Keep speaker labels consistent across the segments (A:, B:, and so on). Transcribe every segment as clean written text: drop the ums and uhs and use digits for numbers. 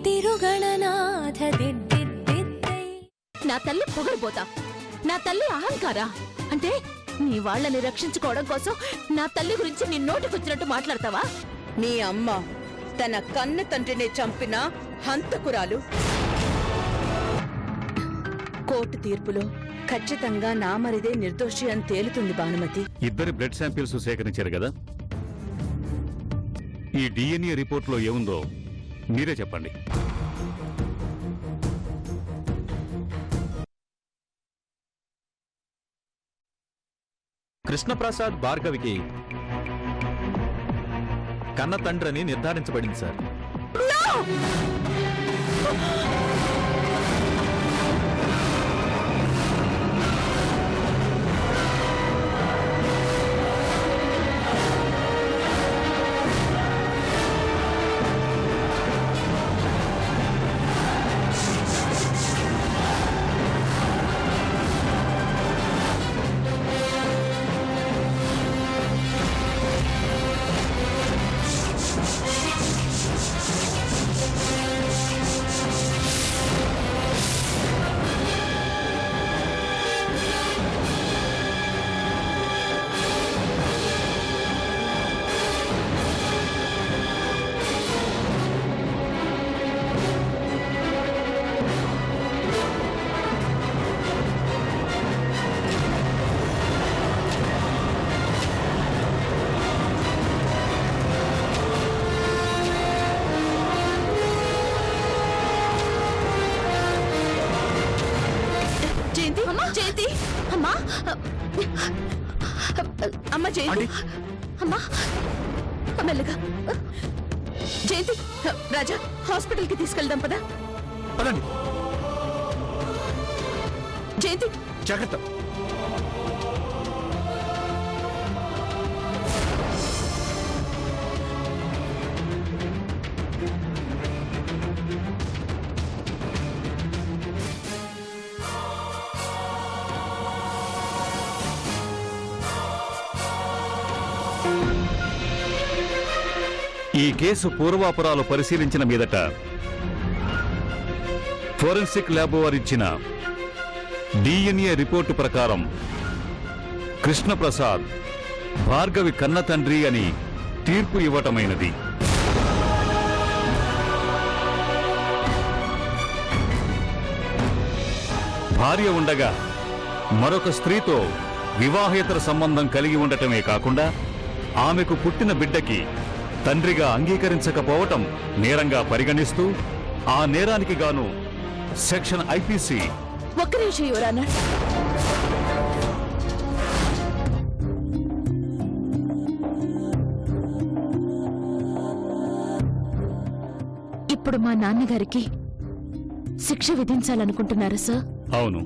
A: తిరుగణనాథ
B: నా తల్లి పొగరబోతా, నా తల్లి అహంకారా అంటే నీ వాళ్ళని రక్షించుకోవడం కోసం నా తల్లి గురించి నీ నోటికొచ్చినట్టు మాట్లాడతావా?
C: నీ అమ్మ తన కన్న తండ్రిని చంపిన హంతకురాలు. కోర్టు తీర్పులో ఖచ్చితంగా నామరిదే నిర్దోషి అని తేలుతుంది భానుమతి.
D: ఇద్దరి బ్లడ్ శాంపిల్స్ సేకరించారు కదా, ఈ డిఎన్ఏ రిపోర్ట్లో ఏముందో మీరే చెప్పండి.
E: కృష్ణప్రసాద్ భార్గవికి కన్న తండ్రిని నిర్ధారించబడింది సార్.
B: అమ్మ జయంతి, అమ్మా మెల్లగా. జయంతి, రాజా హాస్పిటల్ కి తీసుకెళ్దాం పదా. జయంతి
E: జాగ్రత్త.
D: ఈ కేసు పూర్వాపురాలు పరిశీలించిన మీదట ఫోరెన్సిక్ ల్యాబ్ వారిచ్చిన డిఎన్ఏ రిపోర్టు ప్రకారం కృష్ణప్రసాద్ భార్గవి కన్న తండ్రి అని తీర్పు ఇవ్వటమైనది. భార్య ఉండగా మరొక స్త్రీతో వివాహేతర సంబంధం కలిగి ఉండటమే కాకుండా ఆమెకు పుట్టిన బిడ్డకి తండ్రిగా అంగీకరించకపోవటం నేరంగా పరిగణిస్తూ ఆ నేరానికి గాను సెక్షన్ ఐపీసీ.
B: ఒక్క నిమిషం యువర్ ఆనర్. ఇప్పుడు మా నాన్నగారికి శిక్ష విధించాలనుకుంటున్నారా సార్?
D: అవును.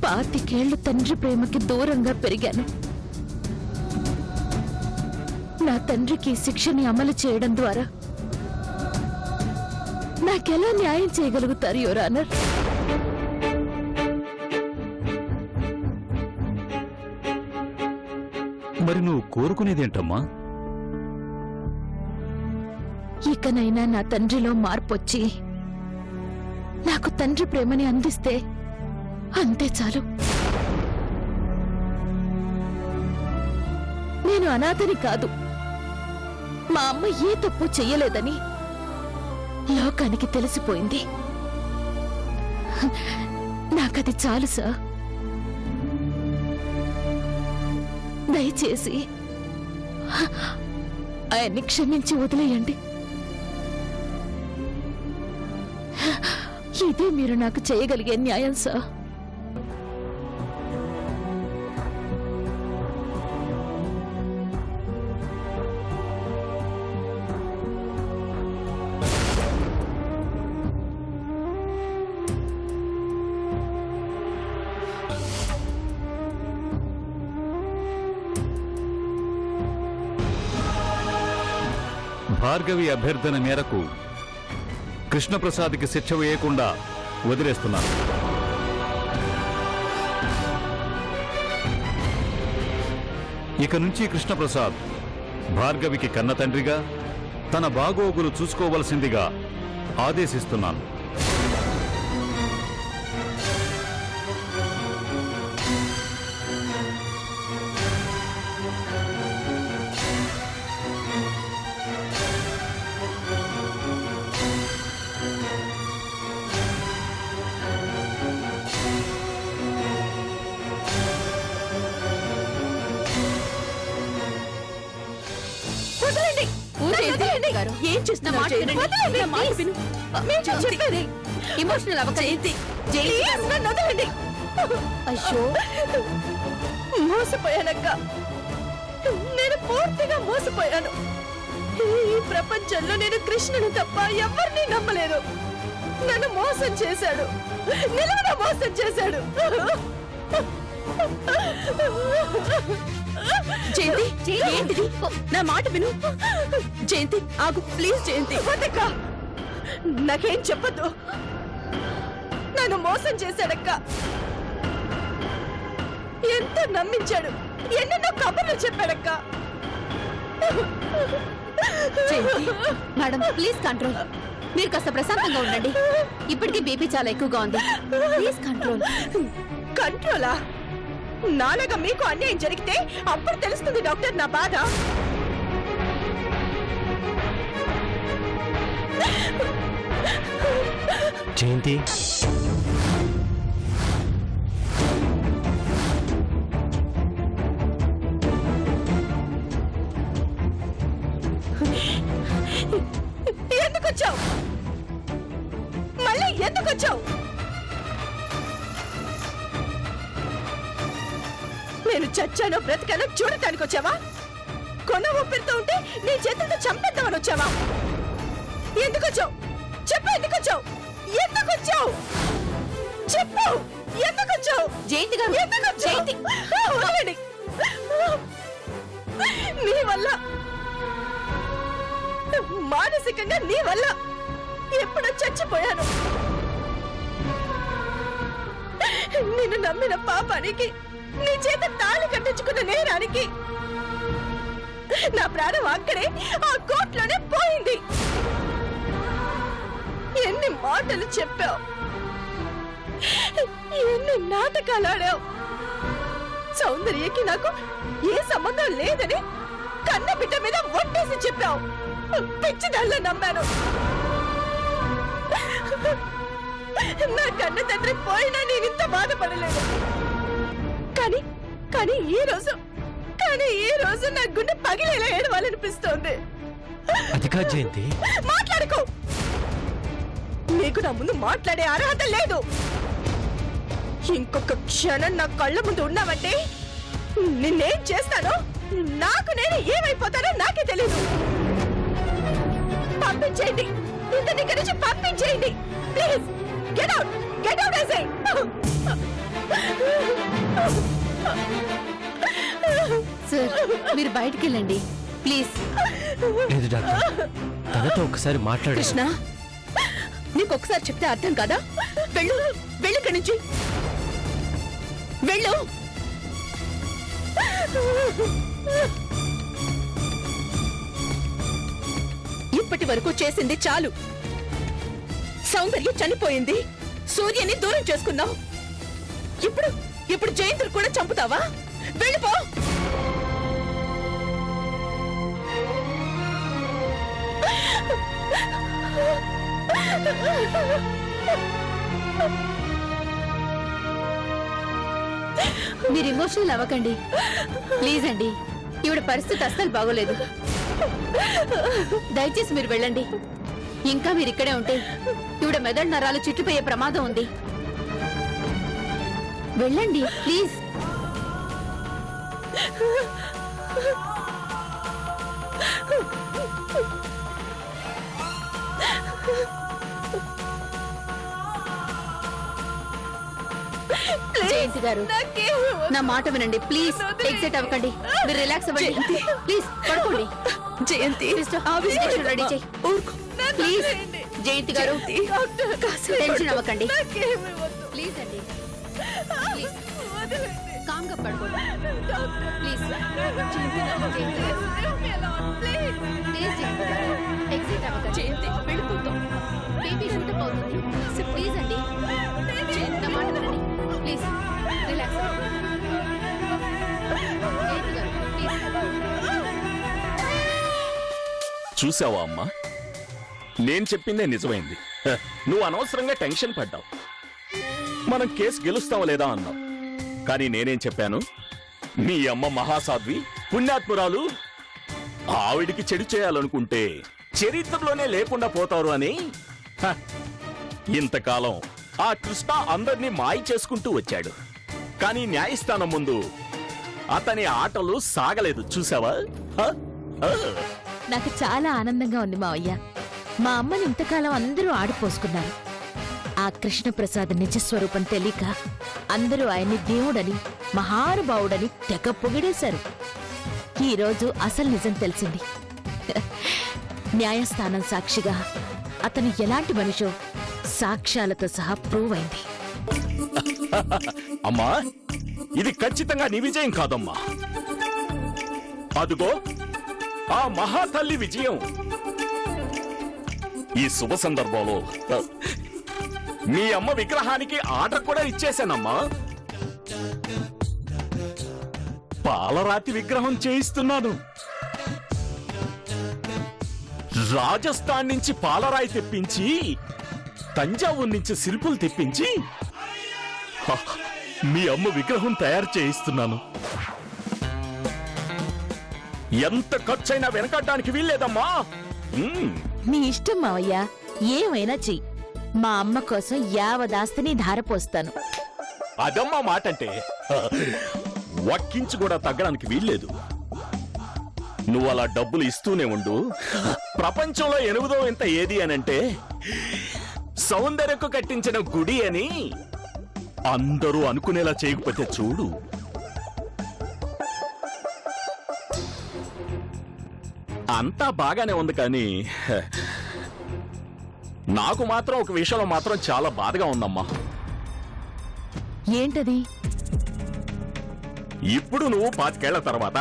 B: 25 ఏళ్లు తండ్రి ప్రేమకి దూరంగా పెరిగాను. నా తండ్రికి శిక్షని అమలు చేయడం ద్వారా నాకెలా న్యాయం చేయగలుగుతారు యువర్ ఆనర్?
D: మరి నువ్వు కోరుకునేదేంటమ్మా?
B: ఇకనైనా నా తండ్రిలో మార్పొచ్చి నాకు తండ్రి ప్రేమని అందిస్తే అంతే చాలు. నేను అనాథని కాదు, మా అమ్మ ఏ తప్పు చెయ్యలేదని లోకానికి తెలిసిపోయింది. నాకది చాలు సార్. దయచేసి ఆయన్ని క్షమించి వదిలేయండి. ఇదే మీరు నాకు చేయగలిగే న్యాయం సార్.
D: భార్గవి అభ్యర్థన మేరకు కృష్ణప్రసాద్కి శిక్ష వేయకుండా వదిలేస్తున్నాను. ఇక నుంచి కృష్ణప్రసాద్ భార్గవికి కన్న తండ్రిగా, తన బాగోగులు చూసుకోవలసిందిగా ఆదేశిస్తున్నాను.
C: వదలండి.
B: జయంతి గారు,
C: ఏం చేస్తున్నా
B: నా మాట వినండి. నా మాట విను.
C: చెప్పేది
B: ఎమోషనల్ అవ్వకండి.
C: ప్లీజ్ నన్ను వదలండి.
B: అయ్యో,
C: మోసపోయానక్క, నేను పూర్తిగా మోసపోయాను. ఈ ప్రపంచంలో నేను కృష్ణుని తప్ప ఎవరిని నమ్మలేదు. నన్ను మోసం చేశాడు, నిలవన మోసం చేశాడు. జయంతి, ఏంటిది? నా మాట విను. జయంతి ఆగు, ప్లీజ్. జయంతి వద్దక్క, నాకేం చెప్పద్దు. నన్ను మోసం చేశాడక్క. ఎంత నమ్మించాడు, ఎన్నెన్నో కబుర్లు చెప్పాడక్క.
B: Madam please control. మీరు కాస్త ప్రశాంతంగా ఉండండి. ఇప్పటికీ బీపీ చాలా ఎక్కువగా ఉంది. Please control.
C: కంట్రోలా? నాలాగా మీకు అన్యాయం జరిగితే అప్పుడు తెలుస్తుంది డాక్టర్ నా బాధ.
A: జయంతి,
C: ఎందుకు వచ్చావు? మళ్ళీ ఎందుకు వచ్చావు? నేను చచ్చానో బ్రతికానో చూడటానికి వచ్చావా? కొన ఊపిరితో ఉంటే నీ చేతులతో చంపేద్దామని వచ్చావా? ఎందుకు వచ్చావు? చెప్పు, ఎందుకు వచ్చావు? ఎందుకు వచ్చావు? చెప్పు, ఎందుకు వచ్చావు?
B: జయంతి గారు,
C: ఎందుకు వచ్చావు?
B: జయంతి.
C: వదలండి. నీ వల్ల, మానసికంగా నీ వల్ల ఎప్పుడో చచ్చిపోయాను. నిన్ను నమ్మిన పాపానికి, నీ చేత తాళి కట్టించుకున్న నేరానికి నా ప్రాణం అక్కడే ఆ కోట్లోనే పోయింది. ఎన్ని మాటలు చెప్పావు, ఎన్ని నాటకాలు ఆడావు. సౌందర్యకి నాకు ఏ సంబంధం లేదని కన్న బిడ్డ మీద ఒట్టేసి చెప్పావు. పిచ్చిదాల్లో నమ్మాను. నా కన్న తండ్రి పోయినా నేను ఇంత బాధపడలేదు. కానీ కానీ ఈ రోజు నా గుండె పగిలేలా ఏడవాలనిపిస్తోంది.
A: అది కాదు జయంతి.
C: మాట్లాడుకో. నీకు నా ముందు మాట్లాడే అర్హత లేదు. ఇంకొక క్షణం నా కళ్ళ ముందు ఉన్నావంటే నిన్నేం చేస్తానో, నాకు నేను ఏమైపోతానో నాకే తెలీదు. పంపించేయండి, ఇతని ఇక్కడి నుంచి పంపించేయండి. Please get out, get out I say.
B: Sir మీరు బయటికి వెళ్ళండి ప్లీజ్.
A: లేదు డాక్టర్, తనతో ఒకసారి మాట్లాడు.
C: కృష్ణ, నీకొకసారి చెప్తే అర్థం కాదా? వెళ్ళు, వెళ్ళు ఇక్కడి నుంచి, వెళ్ళు. ఇప్పటి వరకు చేసింది చాలు. సౌందర్య చనిపోయింది, సూర్యని దూరం చేసుకున్నావు. ఇప్పుడు జయంతులు కూడా చంపుతావా? వెళ్ళిపో.
B: మీరు ఎమోషనల్ అవ్వకండి ప్లీజ్ అండి. ఈవిడ పరిస్థితి అస్సలు బాగోలేదు. దయచేసి మీరు వెళ్ళండి. ఇంకా మీరు ఇక్కడే ఉంటే ఈవిడ మెదడు నరాలు చుట్టుపోయే ప్రమాదం ఉంది. వెళ్ళండి ప్లీజ్. జయంతి గారు, నా మాట వినండి ప్లీజ్. ఎగ్జిట్ అవ్వకండి, మీరు రిలాక్స్ అవ్వండి ప్లీజ్. పడుకోండి.
C: జయంతి,
B: రెడీ చేయి ప్లీజ్. జయంతి గారు, టెన్షన్ అవ్వకండి ప్లీజ్ అండి.
F: ప్లీజ్ కామ్గా పడుకోండి ప్లీజ్ ప్లీజ్ ఎగ్జిట్ అవ్వకండి వెళ్ళిపోతాం బేబీ షూటప్ అవుతుంది ప్లీజ్ అండి నా మాట వినండి ప్లీజ్ రిలాక్స్
G: చూసావా అమ్మా, నేను చెప్పిందే నిజమైంది. నువ్వు అనవసరంగా టెన్షన్ పడ్డావు. మనం కేసు గెలుస్తావా లేదా అన్నావు. కానీ నేనేం చెప్పాను, మీ అమ్మ మహాసాధ్వి పుణ్యాత్మురాలు, ఆవిడికి చెడు చేయాలనుకుంటే చరిత్రలోనే లేకుండా పోతారు అని. హ, ఇంతకాలం ఆ కృష్ణ అందరినీ మాయ చేసుకుంటూ వచ్చాడు. కానీ న్యాయస్థానం ముందు అతని ఆటలు సాగలేదు. చూసావా? హ? హ.
B: నాకు చాలా ఆనందంగా ఉంది మావయ్య. మా అమ్మని ఇంతకాలం అందరూ ఆడిపోసుకున్నారు. ఆ కృష్ణప్రసాద్ నిజస్వరూపం తెలియక అందరూ ఆయన్ని దేవుడని మహానుభావుడని తెగ పొగిడేశారు. ఈరోజు అసలు నిజం తెలిసింది. న్యాయస్థానం సాక్షిగా అతను ఎలాంటి మనిషో సాక్ష్యాలతో సహా ప్రూవ్ అయింది.
G: అమ్మా, ఇది ఖచ్చితంగా నీ విజయం కాదమ్మా. అదుగో ఆ మహాతల్లి విజయం. ఈ శుభ సందర్భంలో మీ అమ్మ విగ్రహానికి ఆర్డర్ కూడా ఇచ్చేశానమ్మా. పాలరాతి విగ్రహం చేయిస్తున్నాను. రాజస్థాన్ నుంచి పాలరాయి తెప్పించి, తంజావూరు నుంచి శిల్పులు తెప్పించి మీ అమ్మ విగ్రహం తయారు చేయిస్తున్నాను. ఎంత ఖర్చైనా వెనకడ్డానికి వీల్లేదమ్మా.
B: నీ ఇష్టం మావయ్య, ఏమైనా చెయ్యి. మా అమ్మ కోసం యావదాస్తిని ధారపోస్తాను.
G: అదమ్మా మాటంటే. ఒక్కించు కూడా తగ్గడానికి వీల్లేదు. నువ్వు అలా డబ్బులు ఇస్తూనే ఉండు. ప్రపంచంలో 8వ వింత ఏది అనంటే సౌందర్యకు కట్టించిన గుడి అని అందరూ అనుకునేలా చేయకపోతే చూడు. అంతా బాగానే ఉంది, కానీ నాకు మాత్రం ఒక విషయంలో మాత్రం చాలా బాధగా ఉందమ్మా.
B: ఏంటది?
G: ఇప్పుడు నువ్వు 25 ఏళ్ల తర్వాత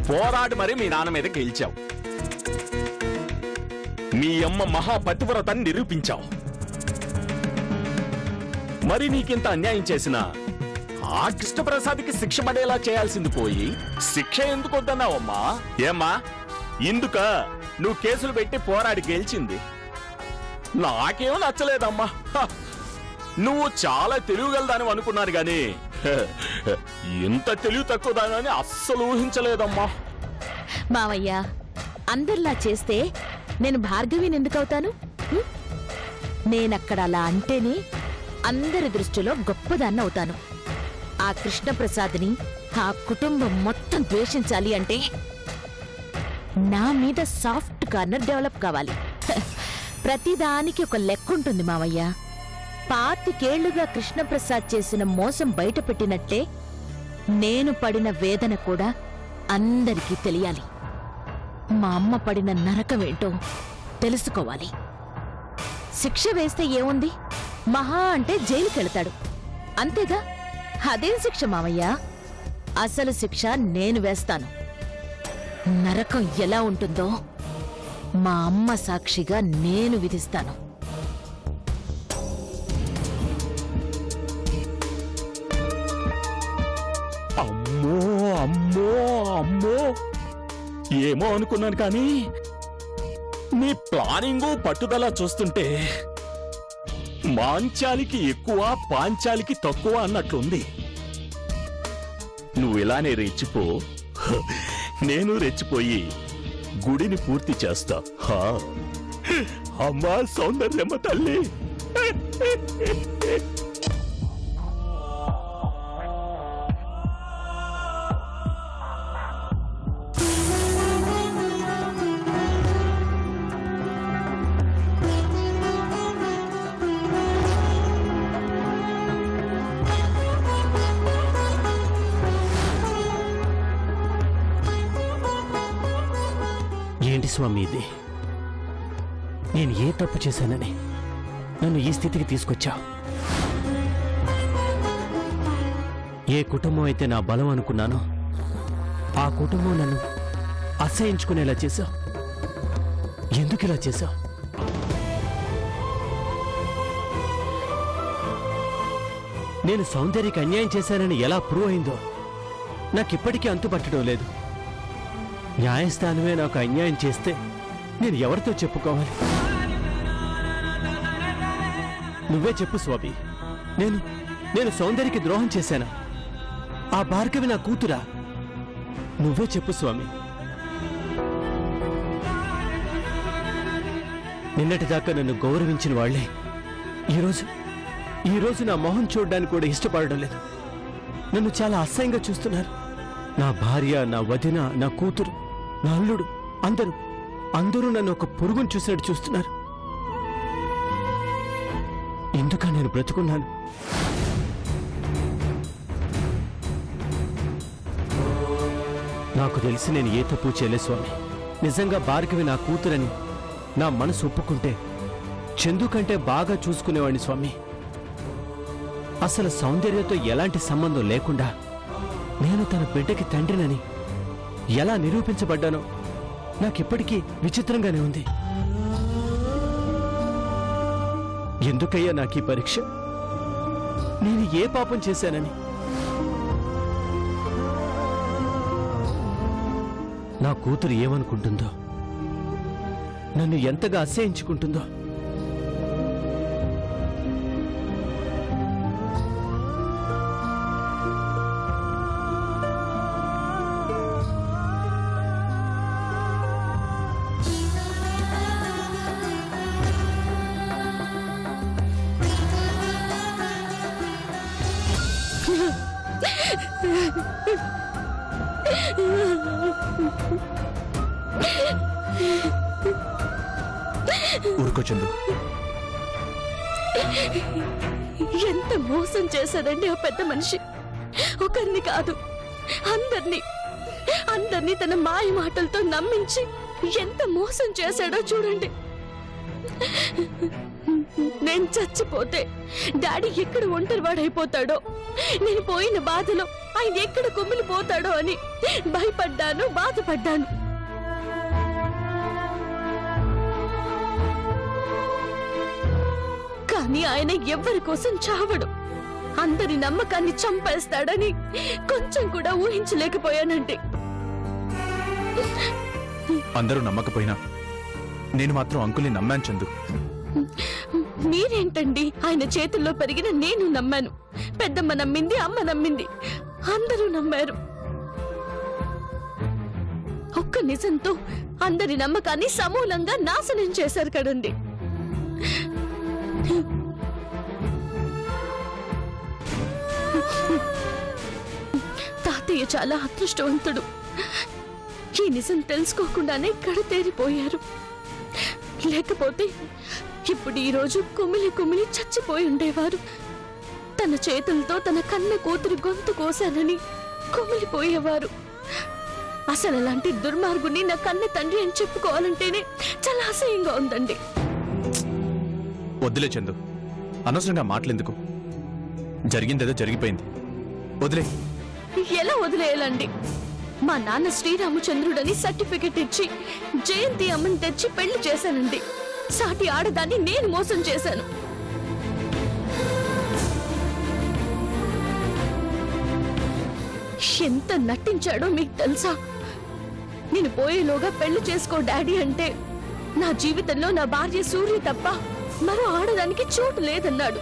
G: పోరాడి మరి మీ నాన్న మీద గెలిచావు. మీ అమ్మ మహాపతివ్రతని నిరూపించావు. మరి నీకింత అన్యాయం చేసిన ఆ కృష్ణప్రసాద్కి శిక్ష పడేలా చేయాల్సింది పోయి శిక్ష ఎందుకు వద్దన్నావమ్మా? ఏమ్మా, ఇందుక నువ్వు కేసులు పెట్టి పోరాడి గెలిచింది? నాకేం నచ్చలేదమ్మా. నువ్వు చాలా తెలివిగలదాని అనుకున్నాను గాని ఇంత తెలివి తక్కువదానని అస్సలు ఊహించలేదమ్మా.
B: మావయ్య, అందరిలా చేస్తే నేను భార్గవిని ఎందుకవుతాను? నేనక్కడ అలా అంటేనే అందరి దృష్టిలో గొప్పదాన్ని అవుతాను. ఆ కృష్ణప్రసాద్ని ఆ కుటుంబం మొత్తం ద్వేషించాలి అంటే నా మీద సాఫ్ట్ కార్నర్ డెవలప్ కావాలి. ప్రతిదానికి ఒక లెక్క ఉంటుంది మావయ్య. 25 ఏళ్లుగా కృష్ణప్రసాద్ చేసిన మోసం బయట పెట్టినట్లే నేను పడిన వేదన కూడా అందరికీ తెలియాలి. మా అమ్మ పడిన నరకమేంటో తెలుసుకోవాలి. శిక్ష వేస్తే ఏముంది? మహా అంటే జైలుకెళ్తాడు, అంతేగా? అదేం శిక్ష మావయ్య? అసలు శిక్ష నేను వేస్తాను. నరకం ఎలా ఉంటుందో మా అమ్మ సాక్షిగా నేను విధిస్తాను.
G: అమ్మో అమ్మో అమ్మో, ఏమో అనుకున్నాను కానీ నీ ప్లానింగు పట్టుదల చూస్తుంటే మాంచాలికి ఎక్కువ పాంచాలికి తక్కువ అన్నట్లుంది. నువ్వు ఇలానే రెచ్చిపో, నేను రెచ్చిపోయి గుడిని పూర్తి చేస్తా. అమ్మా సౌందర్యమ్మ తల్లి.
A: ఏంటి స్వామి ఇది? నేను ఏ తప్పు చేశానని నన్ను ఈ స్థితికి తీసుకొచ్చావు? ఏ కుటుంబం అయితే నా బలం అనుకున్నానో ఆ కుటుంబం నన్ను అసహించుకునేలా చేశావు. ఎందుకు ఇలా చేశావు? నేను సౌందర్యకి అన్యాయం చేశానని ఎలా ప్రూవ్ అయిందో నాకిప్పటికీ అంతుపట్టడం లేదు. న్యాయస్థానమే నాకు అన్యాయం చేస్తే నేను ఎవరితో చెప్పుకోవాలి? నువ్వే చెప్పు స్వామి. నేను సౌందర్యకి ద్రోహం చేశానా? ఆ భార్గవి నా కూతురా? నువ్వే చెప్పు స్వామి. నిన్నటిదాకా నన్ను గౌరవించిన వాళ్లే ఈరోజు నా మొహం చూడడానికి కూడా ఇష్టపడడం లేదు. నన్ను చాలా అసహ్యంగా చూస్తున్నారు. నా భార్య, నా వదిన, నా కూతురు, నా అల్లుడు అందరూ నన్ను ఒక పురుగును చూసినట్టు చూస్తున్నారు. ఎందుక నేను బ్రతుకున్నాను? నాకు తెలిసి నేను ఏ తప్పు చేయలే స్వామి. నిజంగా భార్గవి నా కూతురని నా మనసు ఒప్పుకుంటే చందు కంటే బాగా చూసుకునేవాడిని స్వామి. అసలు సౌందర్యతో ఎలాంటి సంబంధం లేకుండా నేను తన బిడ్డకి తండ్రినని ఎలా నిరూపించబడ్డానో నాకిప్పటికీ విచిత్రంగానే ఉంది. ఎందుకయ్యా నాకీ పరీక్ష? నేను ఏ పాపం చేశానని? నా కూతురు ఏమనుకుంటుందో, నన్ను ఎంతగా అసహ్యించుకుంటుందో.
E: ఊరుకో చందు.
C: ఎంత మోసం చేశాడండి ఆ పెద్ద మనిషి. ఒకరిని కాదు, అందరినీ తన మాయ మాటలతో నమ్మించి ఎంత మోసం చేశాడో చూడండి. నేను చచ్చిపోతే డాడీ ఎక్కడ ఒంటరివాడైపోతాడో, నేను పోయిన బాధలో ఆయన ఎక్కడ కుమిలిపోతాడో అని భయపడ్డాను, బాధపడ్డాను. కానీ ఆయన ఎవ్వరి కోసం చావడు. అందరి నమ్మకాన్ని చంపేస్తాడని కొంచెం కూడా ఊహించలేకపోయానండి.
E: అందరూ నమ్మకపోయినా నేను మాత్రం అంకుల్ని నమ్మాను చందు.
C: మీరేంటండి, ఆయన చేతుల్లో పెరిగిన నేను నమ్మాను. పెద్దమ్మ నమ్మింది, అమ్మ నమ్మింది, అందరూ నమ్మారు. ఒక్క నిజంతో అందరి నమ్మకాన్ని సమూలంగా నాశనం చేశారు కదండి. తాతయ్య చాలా అదృష్టవంతుడు. ఈ నిజం తెలుసుకోకుండానే కడతేరిపోయారు. లేకపోతే ఇప్పుడు ఈ రోజు కుమిలి చచ్చిపోయి ఉండేవారు. తన చేతులతో తన కన్న కూతురు గొంతు కోశానని కుమిలిపోయేవారు. అసలు అలాంటి దుర్మార్గుని నా కన్న తండ్రి అని చెప్పుకోవాలంటేనే చాలా అసహ్యంగా ఉందండి.
E: వద్దులే చందు, అనవసరంగా మాటలెందుకు? జరిగిందేదో జరిగిపోయింది, వదిలే.
C: ఎలా వదిలేయాలండి? మా నాన్న శ్రీరామచంద్రుడని సర్టిఫికెట్ ఇచ్చి జయంతి అమ్మని తెచ్చి పెళ్లి చేశానండి. సాటి ఆడదాన్ని నేను మోసం చేశాను. ఎంత నటించాడో మీకు తెలుసా? నేను పోయేలోగా పెళ్లి చేసుకో డాడీ అంటే నా జీవితంలో నా భార్య సూర్య తప్ప మరో ఆడదానికి చోటు లేదన్నాడు.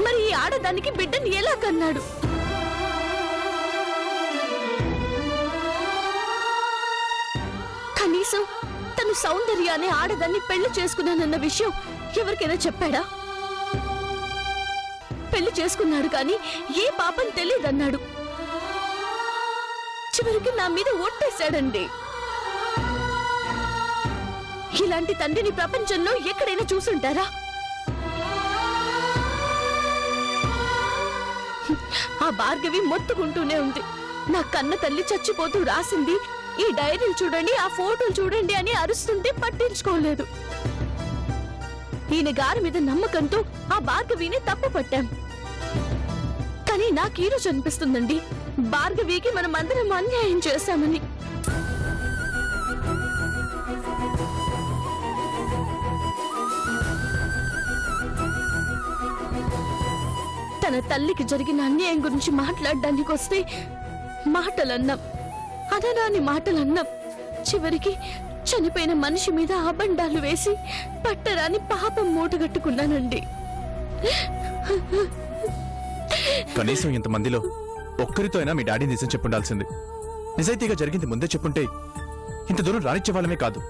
C: మరి ఈ ఆడదానికి బిడ్డని ఎలా కన్నాడు? కనీసం తను సౌందర్య అనే ఆడదాన్ని పెళ్లి చేసుకున్నానన్న విషయం ఎవరికైనా చెప్పాడా? పెళ్లి చేసుకున్నాడు కానీ ఏ పాపం తెలియదన్నాడు. చివరికి నా మీద ఒట్టేశాడండి. ఇలాంటి తండ్రిని ప్రపంచంలో ఎక్కడైనా చూసుంటారా? ఆ భార్గవి మొత్తుకుంటూనే ఉంది. నా కన్న తల్లి చచ్చిపోతూ రాసింది ఈ డైరీలు చూడండి, ఆ ఫోటోలు చూడండి అని అరుస్తుంటే పట్టించుకోలేదు. ఈయన గారి మీద నమ్మకంతో ఆ భార్గవిని తప్పు పట్టాం. కానీ నాకు ఈ రోజు అనిపిస్తుందండి, భార్గవికి మనం అందరం అన్యాయం చేశామని. తన తల్లికి జరిగిన అన్యాయం గురించి మాట్లాడడానికి వస్తే మాటలన్నాం, అనరాని మాటలన్నాం. చివరికి చనిపోయిన మనిషి మీద అబండాలు వేసి పట్టరాని పాపం మూటగట్టుకున్నానండి.
E: కనీసం ఇంతమందిలో ఒక్కరితో అయినా మీ డాడీ నిజం చెప్పుండాల్సింది. నిజాయితీగా జరిగింది ముందే చెప్పుంటే ఇంత దూరం రానిచ్చే వాళ్ళమే కాదు.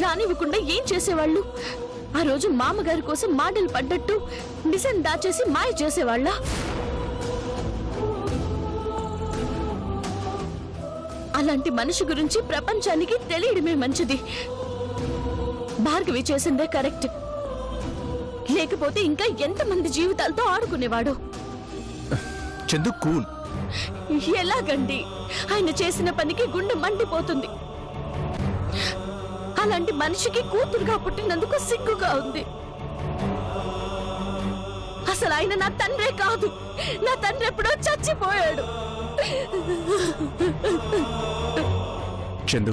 C: రానివ్వకుండా ఏం చేసేవాళ్ళు? ఆ రోజు మామగారి కోసం మాటలు పడ్డట్టు నిజం దాచేసి మాయ చేసేవాళ్ళ? అలాంటి మనిషి గురించి ప్రపంచానికి తెలియడమే మంచిది. భార్గవి చేసిందే కరెక్ట్. లేకపోతే ఇంకా ఎంతమంది జీవితాలతో ఆడుకునేవాడు.
E: చందు కూల్.
C: ఎలాగండి? ఆయన చేసిన పనికి గుండె మండిపోతుంది. అలాంటి మనిషికి కూతురుగా పుట్టినందుకు సిగ్గుగా ఉంది. అసలు ఆయన నా తండ్రే కాదు. నా తండ్రి ఎప్పుడో చచ్చిపోయాడు.
E: చందు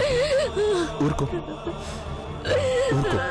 E: ఊరుకో ఊరుకో.